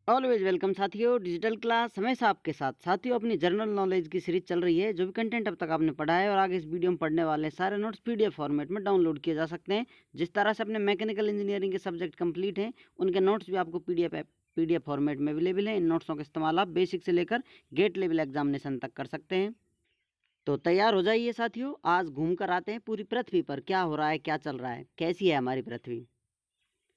Always welcome साथियों, digital class हमेशा आपके साथ। साथियों, अपनी जनरल नॉलेज की सीरीज चल रही है। जो भी कंटेंट अब तक आपने पढ़ा है और आगे इस वीडियो में पढ़ने वाले सारे नोट्स पीडीएफ फॉर्मेट में डाउनलोड किए जा सकते हैं। जिस तरह से अपने मैकेनिकल इंजीनियरिंग के सब्जेक्ट कंप्लीट हैं, उनके नोट्स भी आपको पीडीएफ फॉर्मेट में अवेलेबल है। इन नोट्सों का इस्तेमाल आप बेसिक से लेकर गेट लेवल एग्जामिनेशन तक कर सकते हैं। तो तैयार हो जाइए साथियों, आज घूम कर आते हैं पूरी पृथ्वी पर क्या हो रहा है, क्या चल रहा है, कैसी है हमारी पृथ्वी।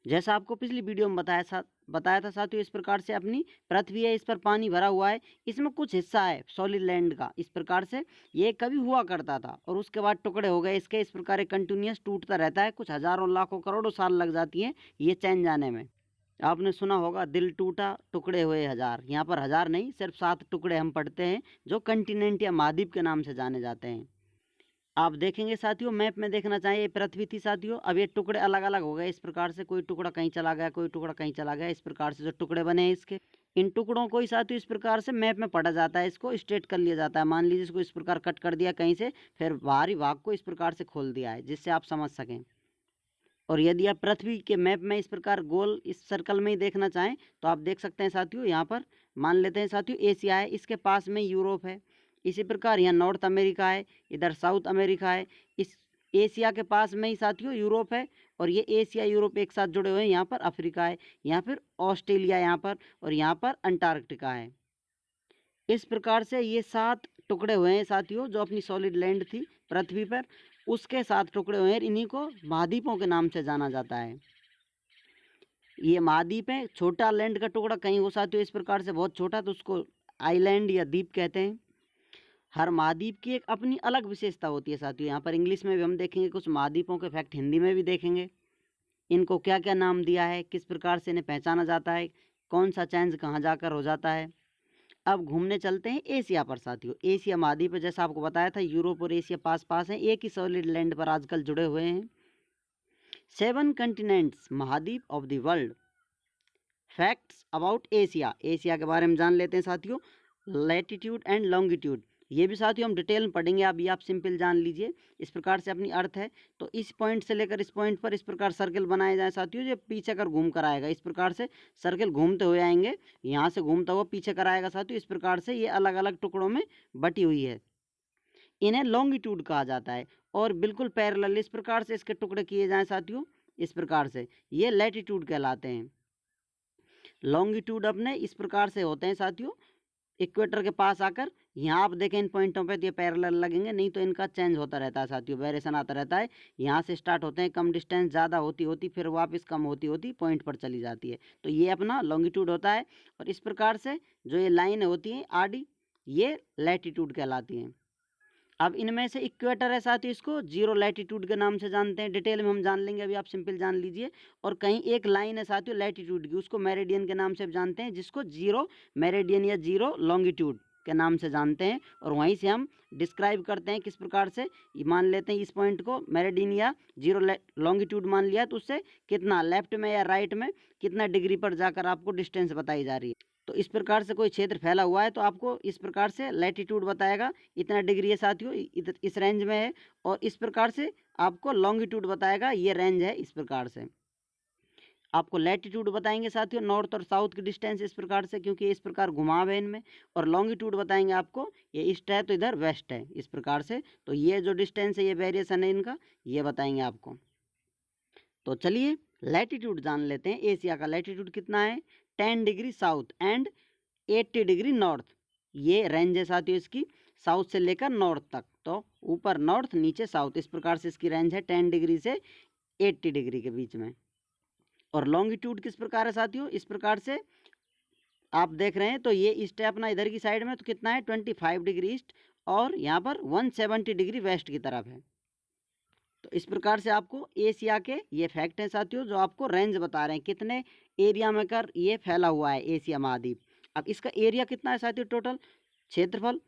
जैसा आपको पिछली वीडियो में बताया था साथियों, इस प्रकार से अपनी पृथ्वी है, इस पर पानी भरा हुआ है। इसमें कुछ हिस्सा है सॉलिड लैंड का। इस प्रकार से ये कभी हुआ करता था और उसके बाद टुकड़े हो गए इसके। इस प्रकार कंटिन्यूस टूटता रहता है। कुछ हजारों लाखों करोड़ों साल लग जाती हैं ये चैन जाने में। आपने सुना होगा, दिल टूटा टुकड़े हुए हजार। यहाँ पर हजार नहीं, सिर्फ 7 टुकड़े हम पढ़ते हैं जो कंटिनेंट या महाद्वीप के नाम से जाने जाते हैं। आप देखेंगे साथियों, मैप में देखना चाहिए, ये पृथ्वी थी साथियों। अब ये टुकड़े अलग अलग हो गए। इस प्रकार से कोई टुकड़ा कहीं चला गया, कोई टुकड़ा कहीं चला गया। इस प्रकार से जो टुकड़े बने हैं इसके, इन टुकड़ों को ही साथियों इस प्रकार से मैप में पढ़ा जाता है। इसको स्ट्रेट कर लिया जाता है। मान लीजिए इसको इस प्रकार कट कर दिया कहीं से, फिर बाहरी भाग को इस प्रकार से खोल दिया है, जिससे आप समझ सकें। और यदि आप पृथ्वी के मैप में इस प्रकार गोल इस सर्कल में ही देखना चाहें तो आप देख सकते हैं साथियों। यहाँ पर मान लेते हैं साथियों एशिया है, इसके पास में यूरोप है। इसी प्रकार यहाँ नॉर्थ अमेरिका है, इधर साउथ अमेरिका है। इस एशिया के पास में ही साथियों यूरोप है। और ये एशिया यूरोप एक साथ जुड़े हुए हैं। यहाँ पर अफ्रीका है, यहाँ फिर ऑस्ट्रेलिया यहाँ पर, और यहाँ पर अंटार्कटिका है। इस प्रकार से ये 7 टुकड़े हुए हैं साथियों। जो अपनी सॉलिड लैंड थी पृथ्वी पर, उसके 7 टुकड़े हुए हैं। इन्हीं को महाद्वीपों के नाम से जाना जाता है। ये महाद्वीप है। छोटा लैंड का टुकड़ा कहीं हो साथियों इस प्रकार से बहुत छोटा, तो उसको आइलैंड या द्वीप कहते हैं। हर महाद्वीप की एक अपनी अलग विशेषता होती है साथियों। यहाँ पर इंग्लिश में भी हम देखेंगे कुछ महाद्वीपों के फैक्ट, हिंदी में भी देखेंगे। इनको क्या क्या नाम दिया है, किस प्रकार से इन्हें पहचाना जाता है, कौन सा चेंज कहाँ जाकर हो जाता है। अब घूमने चलते हैं एशिया पर साथियों। एशिया महाद्वीप है, जैसा आपको बताया था, यूरोप और एशिया पास पास हैं, एक ही सॉलिड लैंड पर आजकल जुड़े हुए हैं। 7 कंटिनेंट्स, महाद्वीप of the world. Facts about Asia, Asia के बारे में जान लेते हैं साथियों। लैटिट्यूड एंड लॉन्गिट्यूड, ये भी साथियों हम डिटेल में पढ़ेंगे। अभी आप सिंपल जान लीजिए। इस प्रकार से अपनी अर्थ है, तो इस पॉइंट से लेकर इस पॉइंट पर इस प्रकार सर्कल बनाए जाए साथियों। जो पीछे कर घूम कर आएगा, इस प्रकार से सर्कल घूमते हुए आएंगे, यहाँ से घूमता हुआ पीछे कर आएगा साथियों। इस प्रकार से ये अलग अलग टुकड़ों में बटी हुई है। इन्हें लॉन्गिट्यूड कहा जाता है। और बिल्कुल पैरेलल इस प्रकार से इसके टुकड़े किए जाएं साथियों, इस प्रकार से ये लैटिट्यूड कहलाते हैं। लॉन्गिट्यूड अपने इस प्रकार से होते हैं साथियों, इक्वेटर के पास आकर। यहाँ आप देखें इन पॉइंटों पे तो ये पैरेलल लगेंगे, नहीं तो इनका चेंज होता रहता है साथियों, वेरिएशन आता रहता है। यहाँ से स्टार्ट होते हैं कम डिस्टेंस, ज़्यादा होती होती फिर वापस कम होती होती पॉइंट पर चली जाती है। तो ये अपना लॉन्गिट्यूड होता है। और इस प्रकार से जो ये लाइन होती है आडी, ये लैटिट्यूड कहलाती हैं। अब इनमें से इक्वेटर है साथियों, इसको जीरो लैटिट्यूड के नाम से जानते हैं। डिटेल में हम जान लेंगे, अभी आप सिंपल जान लीजिए। और कहीं एक लाइन है साथियों लैटिट्यूड की, उसको मेरिडियन के नाम से जानते हैं, जिसको जीरो मेरिडियन या जीरो लॉन्गिट्यूड के नाम से जानते हैं। और वहीं से हम डिस्क्राइब करते हैं किस प्रकार से। मान लेते हैं इस पॉइंट को मेरिडियन या जीरो लॉन्गिट्यूड मान लिया, तो उससे कितना लेफ्ट में या राइट में कितना डिग्री पर जाकर आपको डिस्टेंस बताई जा रही है। तो इस प्रकार से कोई क्षेत्र फैला हुआ है तो आपको इस प्रकार से लैटिट्यूड बताएगा, इतना डिग्री है साथियों, इस रेंज में है। और इस प्रकार से आपको लॉन्गिट्यूड बताएगा, ये रेंज है। इस प्रकार से आपको लैटिट्यूड बताएंगे साथियों, नॉर्थ और साउथ की डिस्टेंस इस प्रकार से, क्योंकि इस प्रकार घुमाव है इनमें। और लॉन्गिट्यूड बताएंगे आपको, ये ईस्ट है तो इधर वेस्ट है, इस प्रकार से। तो ये जो डिस्टेंस है, ये वेरिएशन है इनका, ये बताएंगे आपको। तो चलिए लैटिट्यूड जान लेते हैं। एशिया का लैटिट्यूड कितना है, 10 degree south and 80 degree north. ये रेंज है साथियों इसकी, साउथ से लेकर नॉर्थ तक। तो ऊपर नॉर्थ, नीचे साउथ, इस प्रकार से इसकी रेंज है 10 डिग्री से 80 डिग्री के बीच में। और लॉन्गिट्यूड किस प्रकार है साथियों, इस प्रकार से आप देख रहे हैं। तो ये ईस्ट है अपना इधर की साइड में, तो कितना है 25 डिग्री ईस्ट। और यहाँ पर 170 डिग्री वेस्ट की तरफ है। तो इस प्रकार से आपको एशिया के ये फैक्ट हैं साथियों, जो आपको रेंज बता रहे हैं कितने एरिया में कर ये फैला हुआ है एशिया महाद्वीप। अब इसका एरिया कितना है साथियों, टोटल क्षेत्रफल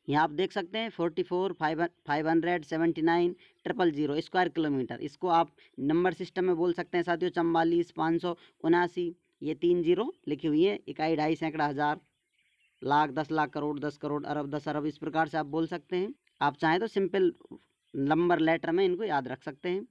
यहाँ आप देख सकते हैं 44,579,000 स्क्वायर किलोमीटर। इसको आप नंबर सिस्टम में बोल सकते हैं साथियों, 44, 579, ये 3 जीरो लिखी हुई है। इकाई, ढाई, सैकड़ा, हज़ार, लाख, 10 लाख, करोड़, 10 करोड़, अरब, 10 अरब, इस प्रकार से आप बोल सकते हैं। आप चाहें तो सिंपल नंबर लेटर में इनको याद रख सकते हैं।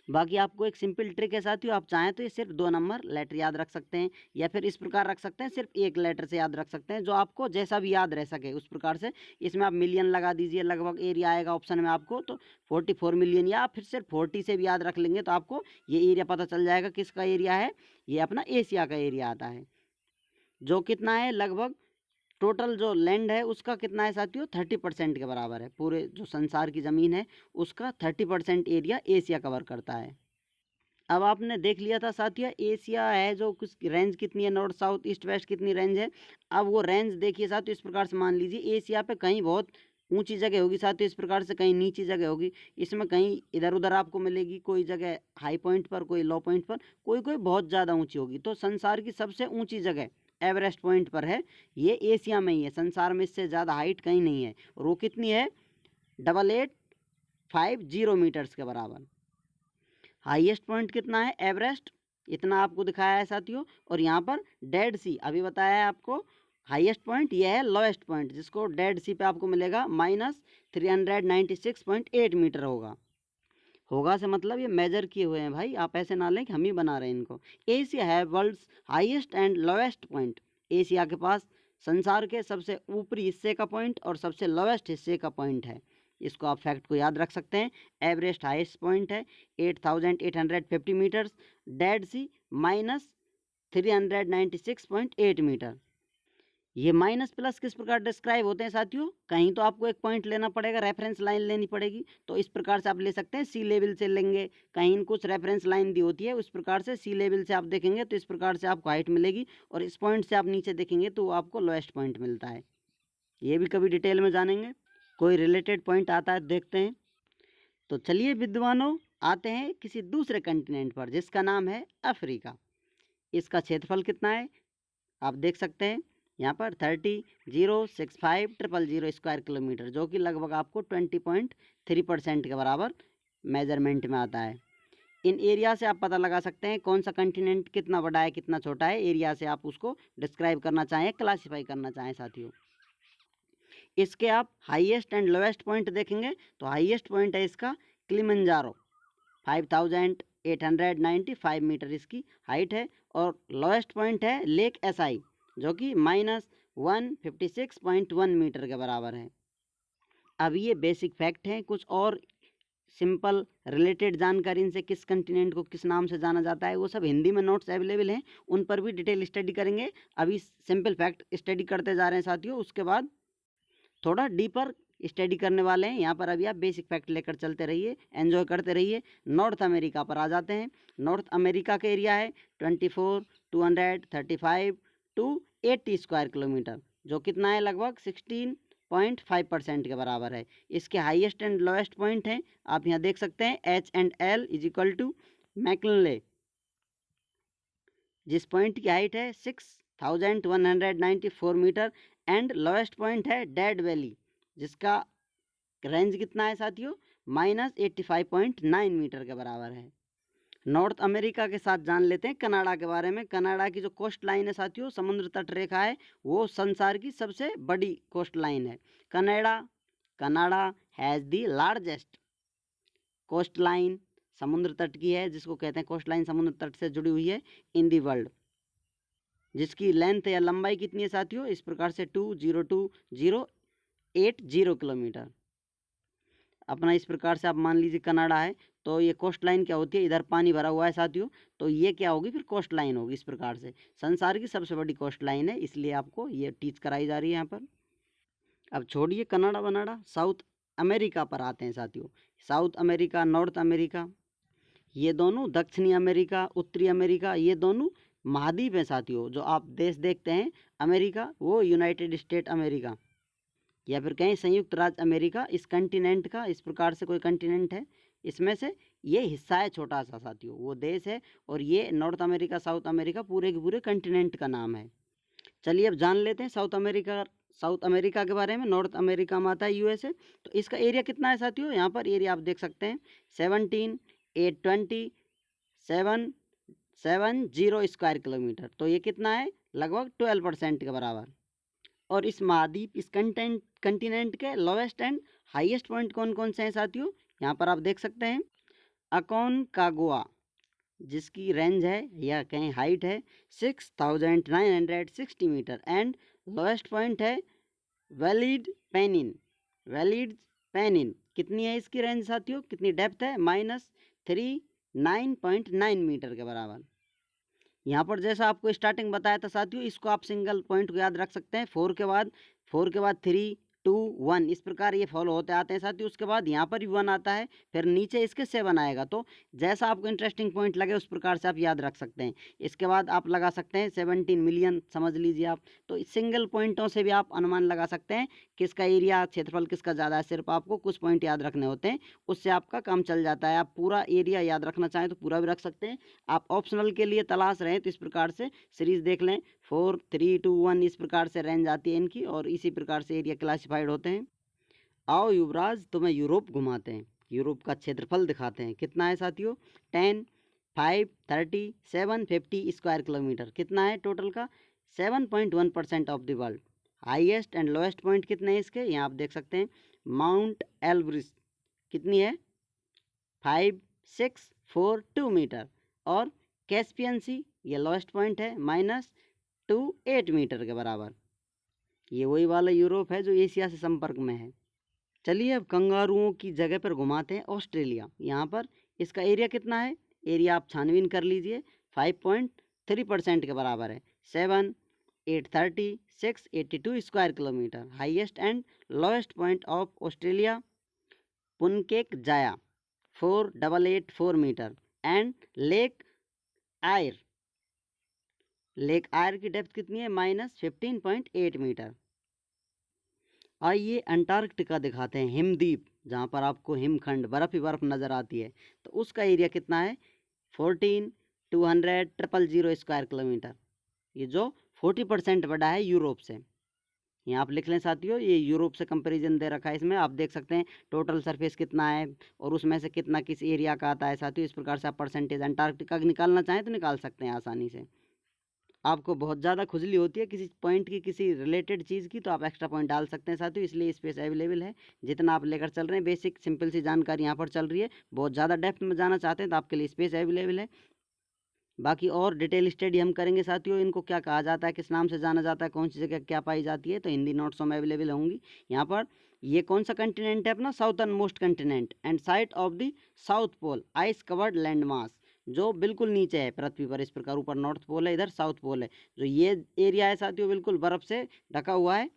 बाकी आपको एक सिंपल ट्रिक है साथियों, आप चाहें तो ये सिर्फ 2 नंबर लेटर याद रख सकते हैं या फिर इस प्रकार रख सकते हैं, सिर्फ एक लेटर से याद रख सकते हैं, जो आपको जैसा भी याद रह सके उस प्रकार से। इसमें आप मिलियन लगा दीजिए, लगभग एरिया आएगा ऑप्शन में आपको तो 44 मिलियन, या फिर सिर्फ 40 से भी याद रख लेंगे तो आपको ये एरिया पता चल जाएगा किसका एरिया है। ये अपना एशिया का एरिया आता है, जो कितना है लगभग टोटल जो लैंड है उसका कितना है साथियों, 30% के बराबर है। पूरे जो संसार की ज़मीन है उसका 30% एरिया एशिया कवर करता है। अब आपने देख लिया था साथियों एशिया है जो कुछ रेंज कितनी है, नॉर्थ साउथ ईस्ट वेस्ट कितनी रेंज है। अब वो रेंज देखिए साथियों, इस प्रकार से मान लीजिए एशिया पे कहीं बहुत ऊंची जगह होगी साथियों, इस प्रकार से कहीं नीची जगह होगी। इसमें कहीं इधर उधर आपको मिलेगी, कोई जगह हाई पॉइंट पर, कोई लो पॉइंट पर, कोई कोई बहुत ज़्यादा ऊंची होगी। तो संसार की सबसे ऊंची जगह एवरेस्ट पॉइंट पर है, ये एशिया में ही है। संसार में इससे ज़्यादा हाइट कहीं नहीं है। और वो कितनी है, 8850 मीटर्स के बराबर। हाईएस्ट पॉइंट कितना है, एवरेस्ट, इतना आपको दिखाया है साथियों। और यहाँ पर डेड सी अभी बताया है आपको, हाईएस्ट पॉइंट ये है, लोएस्ट पॉइंट जिसको डेड सी पे आपको मिलेगा -396.8 मीटर होगा से मतलब ये मेजर किए हुए हैं भाई, आप ऐसे ना लें कि हम ही बना रहे हैं इनको। एशिया है world's highest and lowest point. Asia के पास संसार के सबसे ऊपरी हिस्से का पॉइंट और सबसे लोएस्ट हिस्से का पॉइंट है। इसको आप फैक्ट को याद रख सकते हैं। एवरेस्ट हाईएस्ट पॉइंट है 8850 मीटर्स, डेड सी -396.8 मीटर। ये माइनस प्लस किस प्रकार डिस्क्राइब होते हैं साथियों, कहीं तो आपको एक पॉइंट लेना पड़ेगा, रेफरेंस लाइन लेनी पड़ेगी। तो इस प्रकार से आप ले सकते हैं, सी लेवल से लेंगे, कहीं कुछ रेफरेंस लाइन दी होती है उस प्रकार से सी लेवल से आप देखेंगे तो इस प्रकार से आपको हाइट मिलेगी। और इस पॉइंट से आप नीचे देखेंगे तो आपको लोएस्ट पॉइंट मिलता है। ये भी कभी डिटेल में जानेंगे, कोई रिलेटेड पॉइंट आता है देखते हैं। तो चलिए विद्वानों, आते हैं किसी दूसरे कंटिनेंट पर जिसका नाम है अफ्रीका। इसका क्षेत्रफल कितना है आप देख सकते हैं यहाँ पर 30,065,000 स्क्वायर किलोमीटर, जो कि लगभग आपको 20.3% के बराबर मेजरमेंट में आता है। इन एरिया से आप पता लगा सकते हैं कौन सा कंटिनेंट कितना बड़ा है कितना छोटा है। एरिया से आप उसको डिस्क्राइब करना चाहें, क्लासीफाई करना चाहें साथियों। इसके आप हाईएस्ट एंड लोएस्ट पॉइंट देखेंगे तो हाईएस्ट पॉइंट है इसका किलिमंजारो, 5895 मीटर इसकी हाइट है। और लोएस्ट पॉइंट है लेक एसाई, जो कि -156.1 मीटर के बराबर है। अब ये बेसिक फैक्ट हैं, कुछ और सिंपल रिलेटेड जानकारी इनसे, किस कंटिनेंट को किस नाम से जाना जाता है, वो सब हिंदी में नोट्स अवेलेबल हैं, उन पर भी डिटेल स्टडी करेंगे। अभी सिंपल फैक्ट स्टडी करते जा रहे हैं साथियों, उसके बाद थोड़ा डीपर स्टडी करने वाले हैं। यहाँ पर अभी आप बेसिक फैक्ट लेकर चलते रहिए, एंजॉय करते रहिए। नॉर्थ अमेरिका पर आ जाते हैं। नॉर्थ अमेरिका का एरिया है 24,235 टू 80 स्क्वायर किलोमीटर, जो कितना है लगभग 16.5% के बराबर है। इसके हाईएस्ट एंड लोएस्ट पॉइंट हैं आप यहाँ देख सकते हैं, H&L = मैकले, जिस पॉइंट की हाइट है 6,194 मीटर। एंड लोएस्ट पॉइंट है डेड वैली, जिसका रेंज कितना है साथियों, -85.9 मीटर के बराबर है। नॉर्थ अमेरिका के साथ जान लेते हैं कनाडा के बारे में। कनाडा की जो कोस्ट लाइन है साथियों, समुद्र तट रेखा है, वो संसार की सबसे बड़ी कोस्ट लाइन है। Canada has the largest coast line, समुद्र तट की है जिसको कहते हैं कोस्ट लाइन, समुद्र तट से जुड़ी हुई है इन दी वर्ल्ड, जिसकी लेंथ या लंबाई कितनी है साथियों, इस प्रकार से 202,080 किलोमीटर। अपना इस प्रकार से आप मान लीजिए कनाडा है, तो ये कोस्ट लाइन क्या होती है, इधर पानी भरा हुआ है साथियों, तो ये क्या होगी फिर कोस्ट लाइन होगी। इस प्रकार से संसार की सबसे बड़ी कोस्ट लाइन है, इसलिए आपको ये टीच कराई जा रही है यहाँ पर। अब छोड़िए कनाडा बनाडा, साउथ अमेरिका पर आते हैं साथियों। साउथ अमेरिका, नॉर्थ अमेरिका, ये दोनों दक्षिणी अमेरिका, उत्तरी अमेरिका, ये दोनों महाद्वीप हैं साथियों। जो आप देश देखते हैं अमेरिका, वो यूनाइटेड स्टेट अमेरिका या फिर कहीं संयुक्त राज्य अमेरिका, इस कंटिनेंट का इस प्रकार से कोई कंटिनेंट है, इसमें से ये हिस्सा है छोटा सा साथियों, वो देश है। और ये नॉर्थ अमेरिका, साउथ अमेरिका पूरे के पूरे कंटिनेंट का नाम है। चलिए अब जान लेते हैं साउथ अमेरिका के बारे में। नॉर्थ अमेरिका में आता है यूएसए। तो इसका एरिया कितना है साथियों, यहाँ पर एरिया आप देख सकते हैं 17,827,770 स्क्वायर किलोमीटर, तो ये कितना है लगभग 12% के बराबर। और इस महाद्वीप, इस कंटिनेंट के लोवेस्ट एंड हाईएस्ट पॉइंट कौन कौन से हैं साथियों, यहाँ पर आप देख सकते हैं। अकोनकागुआ जिसकी रेंज है या कहीं हाइट है 6960 मीटर एंड लोएस्ट पॉइंट है वैलिड पेनिन कितनी है इसकी रेंज साथियों, कितनी डेप्थ है, -39.9 मीटर के बराबर। यहाँ पर जैसा आपको स्टार्टिंग बताया था साथियों, इसको आप सिंगल पॉइंट को याद रख सकते हैं। 4 के बाद 3 2 1 इस प्रकार ये फॉलो होते आते हैं साथियों। उसके बाद यहाँ पर भी 1 आता है, फिर नीचे इसके 7 आएगा। तो जैसा आपको इंटरेस्टिंग पॉइंट लगे उस प्रकार से आप याद रख सकते हैं। इसके बाद आप लगा सकते हैं 17 मिलियन समझ लीजिए आप। तो इस सिंगल पॉइंटों से भी आप अनुमान लगा सकते हैं किसका एरिया क्षेत्रफल किसका ज़्यादा है। सिर्फ आपको कुछ पॉइंट याद रखने होते हैं, उससे आपका काम चल जाता है। आप पूरा एरिया याद रखना चाहें तो पूरा भी रख सकते हैं। आप ऑप्शनल के लिए तलाश रहे हैं तो इस प्रकार से सीरीज देख लें, 4 3 2 1 इस प्रकार से रेंज आती है इनकी, और इसी प्रकार से एरिया क्लासिफाइड होते हैं। आओ युवराज तुम्हें यूरोप घुमाते हैं, यूरोप का क्षेत्रफल दिखाते हैं। कितना है साथियों, 10 5 30 7 50 स्क्वायर किलोमीटर। कितना है टोटल का, 7.1% of the world. Highest and lowest point कितने हैं इसके, यहाँ आप देख सकते हैं। माउंट एल्ब्रिस कितनी है, 5642 मीटर, और कैस्पियन सी ये लोएस्ट पॉइंट है -28 मीटर के बराबर। ये वही वाला यूरोप है जो एशिया से संपर्क में है। चलिए अब कंगारुओं की जगह पर घुमाते हैं ऑस्ट्रेलिया। यहाँ पर इसका एरिया कितना है, एरिया आप छानबीन कर लीजिए, 5.3% के बराबर है। 7 830 682 square kilometre. Highest and lowest point of Australia Puncak 4884 metre and lake आयर की डेप्थ कितनी है, -15.8 मीटर। आइए अंटार्कटिका दिखाते हैं, हिमद्वीप जहाँ पर आपको हिमखंड बर्फ ही बर्फ नज़र आती है। तो उसका एरिया कितना है, 14,200,000 स्क्वायर किलोमीटर। ये जो 40% बड़ा है यूरोप से। यहाँ आप लिख लें साथियों, ये यूरोप से कंपैरिजन दे रखा है। इसमें आप देख सकते हैं टोटल सरफेस कितना है और उसमें से कितना किस एरिया का आता है साथियों। इस प्रकार से आप परसेंटेज अंटार्कटिका निकालना चाहें तो निकाल सकते हैं आसानी से। आपको बहुत ज़्यादा खुजली होती है किसी पॉइंट की, किसी रिलेटेड चीज़ की, तो आप एक्स्ट्रा पॉइंट डाल सकते हैं साथियों। इसलिए स्पेस अवेलेबल है, जितना आप लेकर चल रहे हैं बेसिक सिंपल सी जानकारी यहाँ पर चल रही है। बहुत ज़्यादा डेप्थ में जाना चाहते हैं तो आपके लिए स्पेस अवेलेबल है। बाकी और डिटेल स्टडी हम करेंगे साथियों, इनको क्या कहा जाता है, किस नाम से जाना जाता है, कौन सी जगह क्या पाई जाती है, तो हिंदी नोट्सों में अवेलेबल होंगी। यहाँ पर ये कौन सा कंटिनेंट है अपना, southernmost continent and site of the south pole ice covered land mass, जो बिल्कुल नीचे है पृथ्वी पर। इस प्रकार ऊपर नॉर्थ पोल है, इधर साउथ पोल है। जो ये एरिया है साथियों बिल्कुल बर्फ से ढका हुआ है,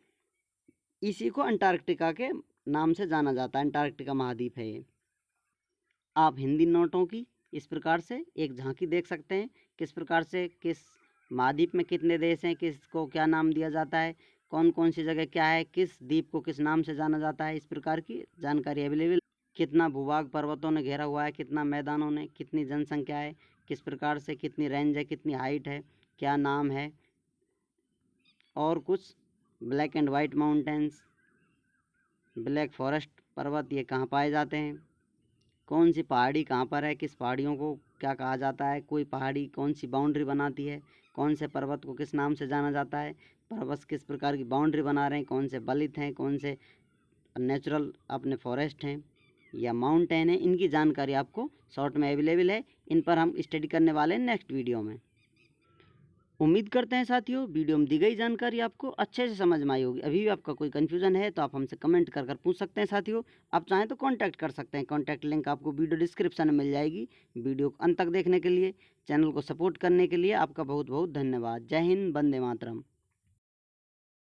इसी को अंटार्कटिका के नाम से जाना जाता है। अंटार्कटिका महाद्वीप है ये। आप हिंदी नोटों की इस प्रकार से एक झांकी देख सकते हैं, किस प्रकार से किस महाद्वीप में कितने देश हैं, किसको क्या नाम दिया जाता है, कौन कौन सी जगह क्या है, किस द्वीप को किस नाम से जाना जाता है, इस प्रकार की जानकारी अवेलेबल। कितना भूभाग पर्वतों ने घेरा हुआ है, कितना मैदानों ने, कितनी जनसंख्या है, किस प्रकार से कितनी रेंज है, कितनी हाइट है, क्या नाम है, और कुछ black and white mountains, black forest पर्वत ये कहाँ पाए जाते हैं, कौन सी पहाड़ी कहाँ पर है, किस पहाड़ियों को क्या कहा जाता है, कोई पहाड़ी कौन सी बाउंड्री बनाती है, कौन से पर्वत को किस नाम से जाना जाता है, पर्वत किस प्रकार की बाउंड्री बना रहे हैं, कौन से बलित हैं, कौन से नेचुरल अपने फॉरेस्ट हैं या माउंटेन है, इनकी जानकारी आपको शॉर्ट में अवेलेबल है। इन पर हम स्टडी करने वाले हैं नेक्स्ट वीडियो में। उम्मीद करते हैं साथियों वीडियो में दी गई जानकारी आपको अच्छे से समझ में आई होगी। अभी भी आपका कोई कन्फ्यूजन है तो आप हमसे कमेंट कर पूछ सकते हैं साथियों। आप चाहें तो कांटेक्ट कर सकते हैं, कांटेक्ट लिंक आपको वीडियो डिस्क्रिप्शन में मिल जाएगी। वीडियो को अंत तक देखने के लिए, चैनल को सपोर्ट करने के लिए आपका बहुत बहुत धन्यवाद। जय हिंद, वंदे मातरम।